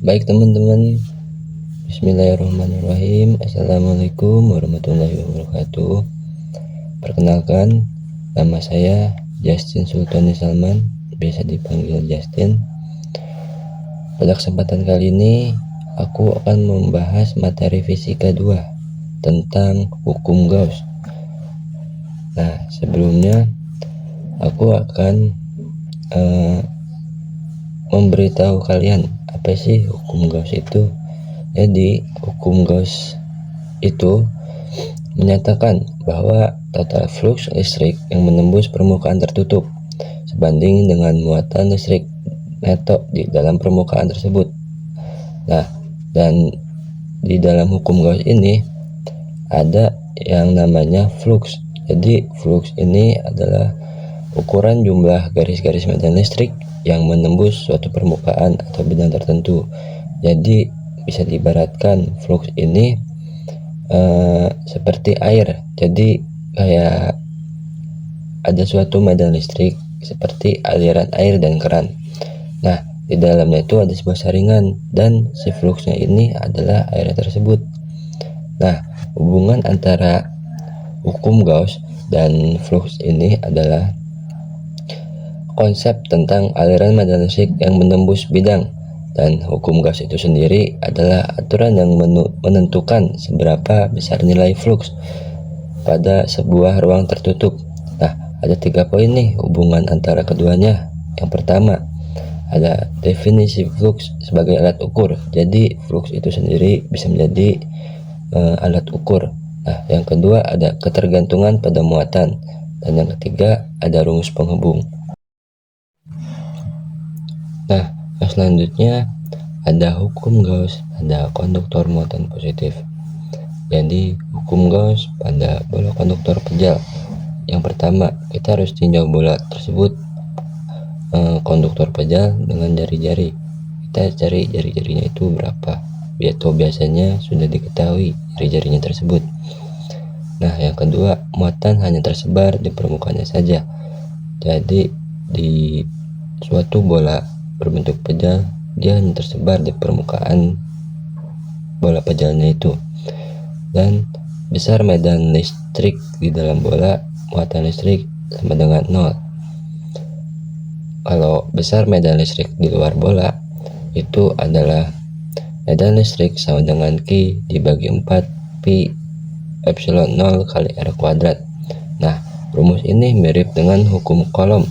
Baik teman-teman, bismillahirrahmanirrahim. Assalamualaikum warahmatullahi wabarakatuh. Perkenalkan, nama saya Justin Sultani Salman, biasa dipanggil Justin. Pada kesempatan kali ini, aku akan membahas materi fisika 2 tentang hukum Gauss. Nah, sebelumnya aku akan memberitahu kalian apa sih hukum Gauss itu. Jadi hukum Gauss itu menyatakan bahwa total flux listrik yang menembus permukaan tertutup sebanding dengan muatan listrik neto di dalam permukaan tersebut. Nah, dan di dalam hukum Gauss ini ada yang namanya flux. Jadi flux ini adalah ukuran jumlah garis-garis medan listrik yang menembus suatu permukaan atau bidang tertentu. Jadi bisa diibaratkan flux ini seperti air. Jadi kayak ada suatu medan listrik seperti aliran air dan keran. Nah, di dalamnya itu ada sebuah saringan dan si fluxnya ini adalah air tersebut. Nah, hubungan antara hukum Gauss dan flux ini adalah konsep tentang aliran medan listrik yang menembus bidang. Dan hukum Gauss itu sendiri adalah aturan yang menentukan seberapa besar nilai flux pada sebuah ruang tertutup. Nah, ada 3 poin nih hubungan antara keduanya. Yang pertama, ada definisi flux sebagai alat ukur. Jadi flux itu sendiri bisa menjadi alat ukur. Nah, yang kedua ada ketergantungan pada muatan. Dan yang ketiga ada rumus penghubung. Nah, yang selanjutnya ada hukum Gauss pada konduktor muatan positif. Jadi hukum Gauss pada bola konduktor pejal. Yang pertama, kita harus tinjau bola tersebut konduktor pejal dengan jari-jari. Kita cari jari-jarinya itu berapa, atau biasanya sudah diketahui jari-jarinya tersebut. Nah, yang kedua, muatan hanya tersebar di permukaannya saja. Jadi di suatu bola berbentuk pejal, dia hanya tersebar di permukaan bola pejalnya itu. Dan besar medan listrik di dalam bola, muatan listrik sama dengan 0. Kalau besar medan listrik di luar bola, itu adalah medan listrik sama dengan Q dibagi 4 pi epsilon 0 kali R kuadrat. Nah, rumus ini mirip dengan hukum Coulomb,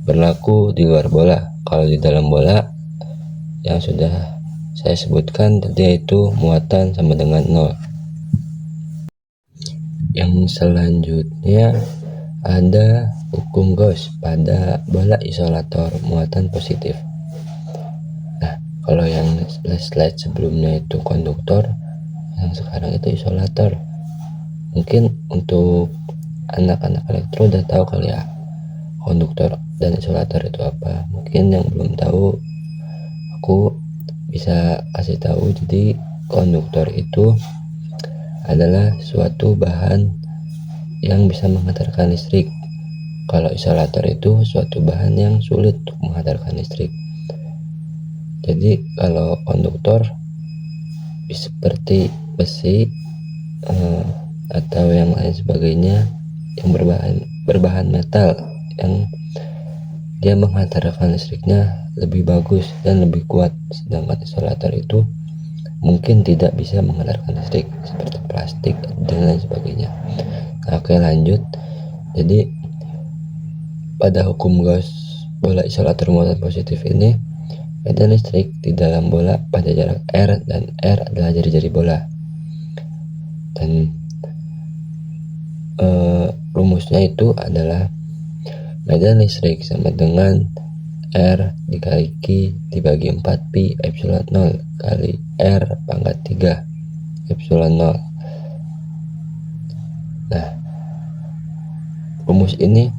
berlaku di luar bola. Kalau di dalam bola yang sudah saya sebutkan tadi, yaitu muatan sama dengan 0. Yang selanjutnya ada hukum Gauss pada bola isolator muatan positif. Nah, kalau yang slide sebelumnya itu konduktor, yang sekarang itu isolator. Mungkin untuk anak-anak elektro udah tahu kali ya konduktor dan isolator itu apa. Mungkin yang belum tahu, aku bisa kasih tahu. Jadi konduktor itu adalah suatu bahan yang bisa menghantarkan listrik. Kalau isolator itu suatu bahan yang sulit untuk menghantarkan listrik. Jadi kalau konduktor seperti besi atau yang lain sebagainya yang berbahan metal, yang dia menghantarkan listriknya lebih bagus dan lebih kuat. Sedangkan isolator itu mungkin tidak bisa menghantarkan listrik seperti plastik dan lain sebagainya. Nah, oke, lanjut. Jadi pada hukum Gauss bola isolator muatan positif ini, medan listrik di dalam bola pada jarak R, dan R adalah jari-jari bola. Dan rumusnya itu adalah medan listrik sama dengan R dikali Q dibagi 4 pi epsilon 0 kali R pangkat 3 epsilon 0. Nah, rumus ini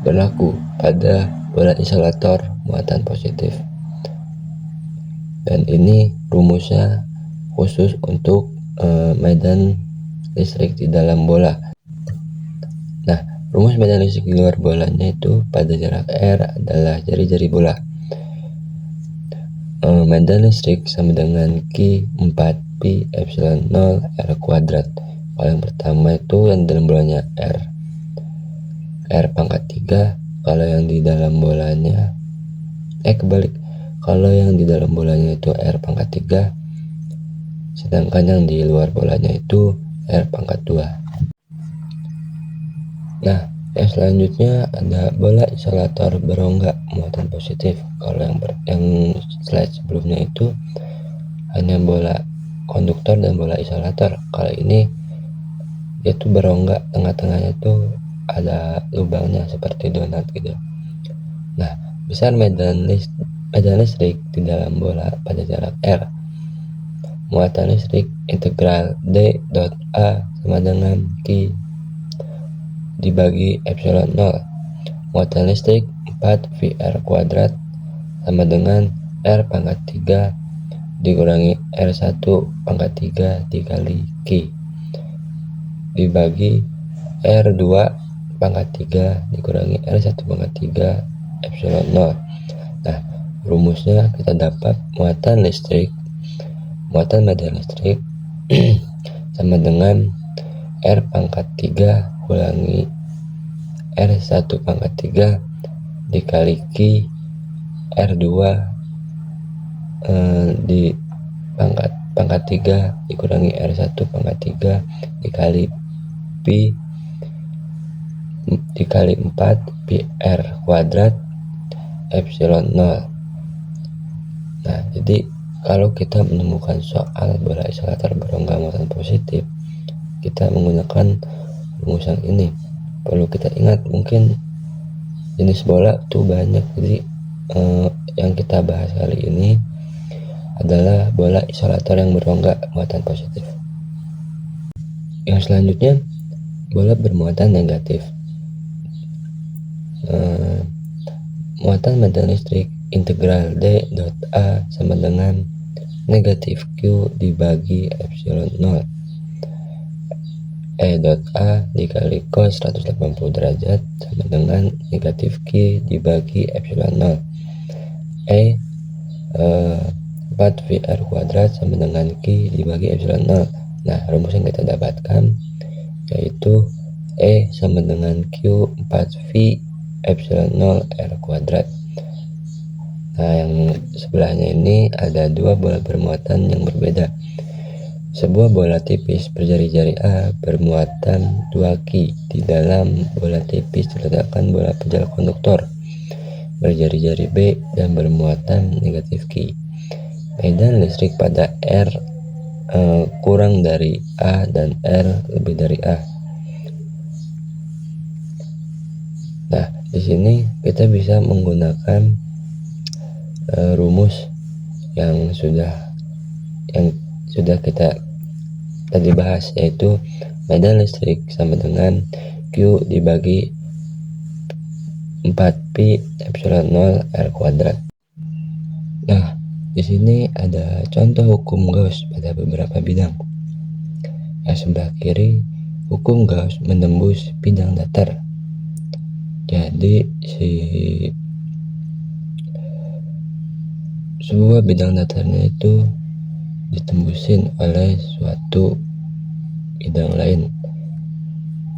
berlaku pada bola isolator muatan positif. Dan ini rumusnya khusus untuk medan listrik di dalam bola. Nah, rumus medan listrik di luar bolanya itu pada jarak R adalah jari-jari bola. medan listrik sama dengan Q 4Pi Epsilon 0 R kuadrat. Kalau yang pertama itu yang dalam bolanya R pangkat 3. Kalau yang di dalam bolanya kebalik, kalau yang di dalam bolanya itu R pangkat 3, sedangkan yang di luar bolanya itu R pangkat 2. Nah, yang selanjutnya ada bola isolator berongga muatan positif. Kalau yang slide sebelumnya itu hanya bola konduktor dan bola isolator. Kalau ini dia tuh berongga, tengah-tengahnya tuh ada lubangnya seperti donat gitu. Nah, besar medan listrik di dalam bola pada jarak R. Muatan listrik integral D dot A sama dengan Q dibagi Epsilon 0. Muatan listrik 4 VR kuadrat sama dengan R pangkat 3 dikurangi R1 pangkat 3 dikali Q dibagi R2 pangkat 3 dikurangi R1 pangkat 3 Epsilon 0. Nah, rumusnya kita dapat muatan medan listrik sama dengan R pangkat 3 kurangi R1 pangkat 3 dikali Q R2 di pangkat 3 dikurangi R1 pangkat 3 dikali Pi dikali 4 Pi R kuadrat Epsilon 0. Nah, jadi kalau kita menemukan soal bola isolator berongga muatan positif, kita menggunakan rumus yang ini. Perlu kita ingat, mungkin jenis bola tuh banyak, jadi yang kita bahas kali ini adalah bola isolator yang berongga muatan positif. Yang selanjutnya bola bermuatan negatif. Muatan medan listrik integral D dot A sama dengan negatif Q dibagi Epsilon 0. E dot A dikali cos 180 derajat sama dengan negatif Q dibagi Epsilon 0. 4 VR kuadrat sama dengan Q dibagi Epsilon 0. Nah, rumus yang kita dapatkan yaitu E sama dengan Q 4V Epsilon 0 R kuadrat. Nah, yang sebelahnya ini ada dua bola bermuatan yang berbeda. Sebuah bola tipis berjari-jari A bermuatan 2Q. Di dalam bola tipis terletakkan bola pejal konduktor berjari-jari B dan bermuatan negatif Q. Medan listrik pada R kurang dari A dan R lebih dari A. Nah, di sini kita bisa menggunakan rumus yang sudah kita tadi bahas, yaitu medan listrik sama dengan Q dibagi 4Pi Epsilon 0 R kuadrat. Nah, di sini ada contoh hukum Gauss pada beberapa bidang. Yang sebelah kiri, hukum Gauss menembus bidang datar. Jadi sebuah bidang datarnya itu ditembusin oleh suatu bidang lain.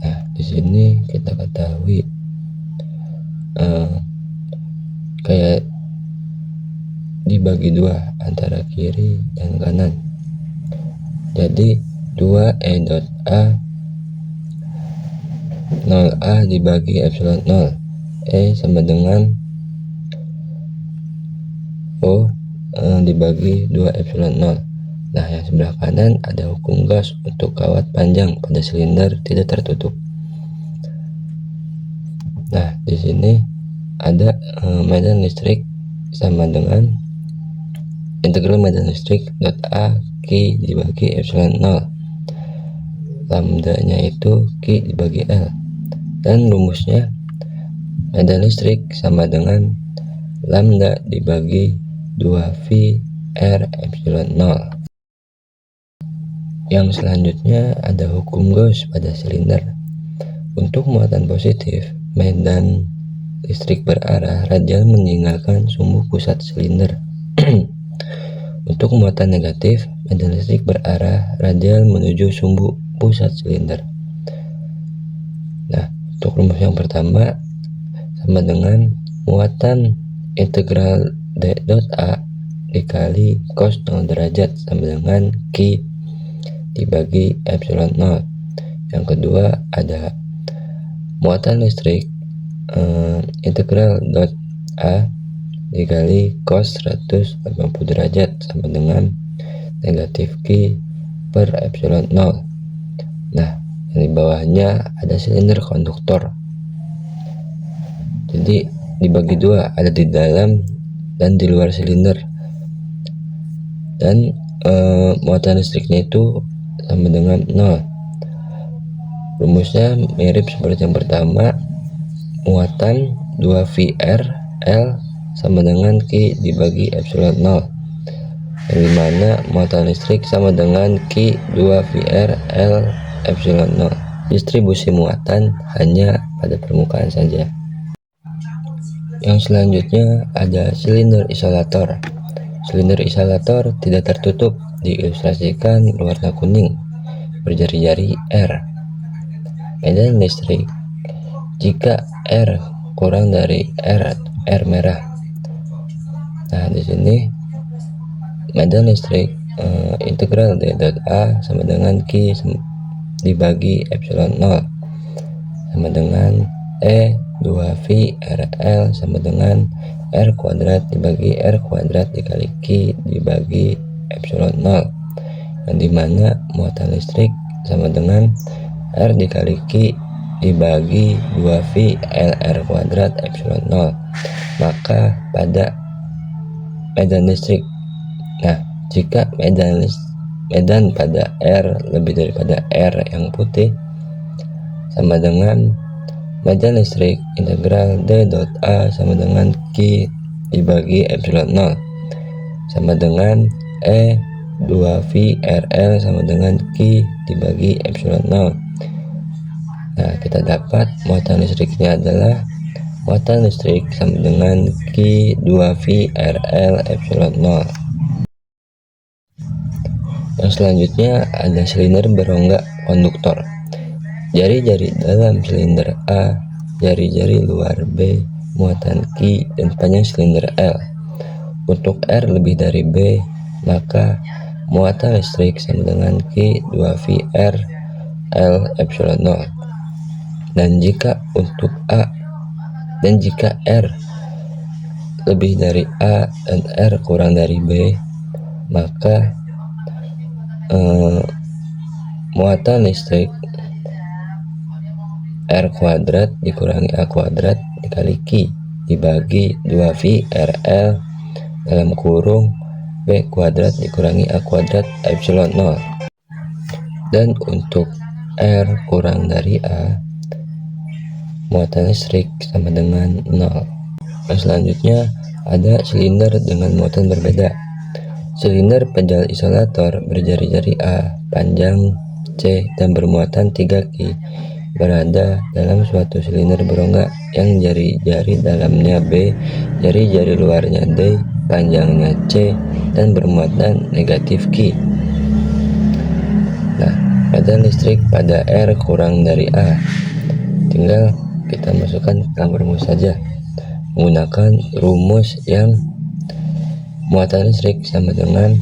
Nah, di sini kita ketahui kayak dibagi dua antara kiri dan kanan. Jadi 2 E dot A 0A dibagi Epsilon 0. E sama dengan O dibagi 2 Epsilon 0. Nah, yang sebelah kanan ada hukum Gauss untuk kawat panjang pada silinder tidak tertutup. Nah, di sini ada medan listrik sama dengan integral medan listrik dot A Q dibagi Epsilon 0. Lambdanya itu Q dibagi L. Dan rumusnya medan listrik sama dengan lambda dibagi 2V R Epsilon 0. Yang selanjutnya ada hukum Gauss pada silinder. Untuk muatan positif, medan listrik berarah radial meninggalkan sumbu pusat silinder. Untuk muatan negatif, medan listrik berarah radial menuju sumbu pusat silinder. Nah, untuk rumus yang pertama sama dengan muatan integral D dot A dikali cos 0 derajat sama dengan Q dibagi epsilon 0. Yang kedua ada muatan listrik integral dot A dikali cos 180 derajat sama dengan negatif Q per epsilon 0. Nah, yang di bawahnya ada silinder konduktor. Jadi dibagi dua, ada di dalam dan di luar silinder. Dan muatan listriknya itu sama dengan 0. Rumusnya mirip seperti yang pertama, muatan 2VR L sama dengan Q dibagi epsilon 0, yang dimana muatan listrik sama dengan Q 2VR L epsilon 0. Distribusi muatan hanya pada permukaan saja. Yang selanjutnya ada silinder isolator. Silinder isolator tidak tertutup, diilustrasikan warna kuning berjari-jari R. Medan listrik jika R kurang dari R merah. Nah, di sini medan listrik integral D dot A sama dengan Q dibagi epsilon 0 sama dengan E 2V RL sama dengan R kuadrat dibagi R kuadrat dikali Q dibagi epsilon 0, yang dimana muatan listrik sama dengan R dikali Q dibagi 2V LR kuadrat epsilon 0. Maka pada medan listrik, nah jika medan pada R lebih daripada R yang putih, sama dengan medan listrik integral D dot A sama dengan Q dibagi epsilon 0 sama dengan E 2V RL sama dengan Q dibagi epsilon 0. Nah, kita dapat muatan listriknya adalah muatan listrik sama dengan Q 2V RL epsilon 0. Yang selanjutnya ada silinder berongga konduktor. Jari-jari dalam silinder A, jari-jari luar B, muatan Q dan panjang silinder L. Untuk R lebih dari B, maka muatan listrik sama dengan Q 2VR L epsilon 0. Dan jika untuk A dan jika R lebih dari A dan R kurang dari B, maka muatan listrik R kuadrat dikurangi A kuadrat dikali Q dibagi 2V RL dalam kurung B kuadrat dikurangi A kuadrat epsilon 0. Dan untuk R kurang dari A, muatan listrik sama dengan 0. Yang selanjutnya ada silinder dengan muatan berbeda. Silinder pejal isolator berjari-jari A, panjang C dan bermuatan 3Q berada dalam suatu silinder berongga yang jari-jari dalamnya B, jari-jari luarnya D, panjangnya C dan bermuatan negatif Q. Nah, medan listrik pada R kurang dari A, tinggal kita masukkan ke dalam rumus saja menggunakan rumus yang muatan listrik sama dengan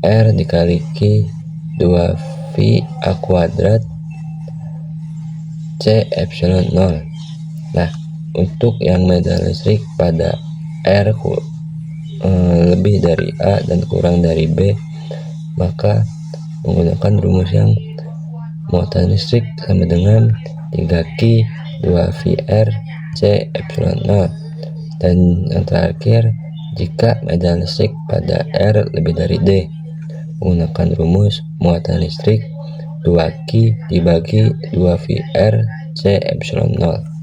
R dikali Q 2V A kuadrat C epsilon 0. Nah, untuk yang medan listrik pada R lebih dari A dan kurang dari B, maka menggunakan rumus yang muatan listrik sama dengan 3Q 2VR C epsilon 0. Dan yang terakhir, jika medan listrik pada R lebih dari D, menggunakan rumus muatan listrik 2Q dibagi 2VR C epsilon 0.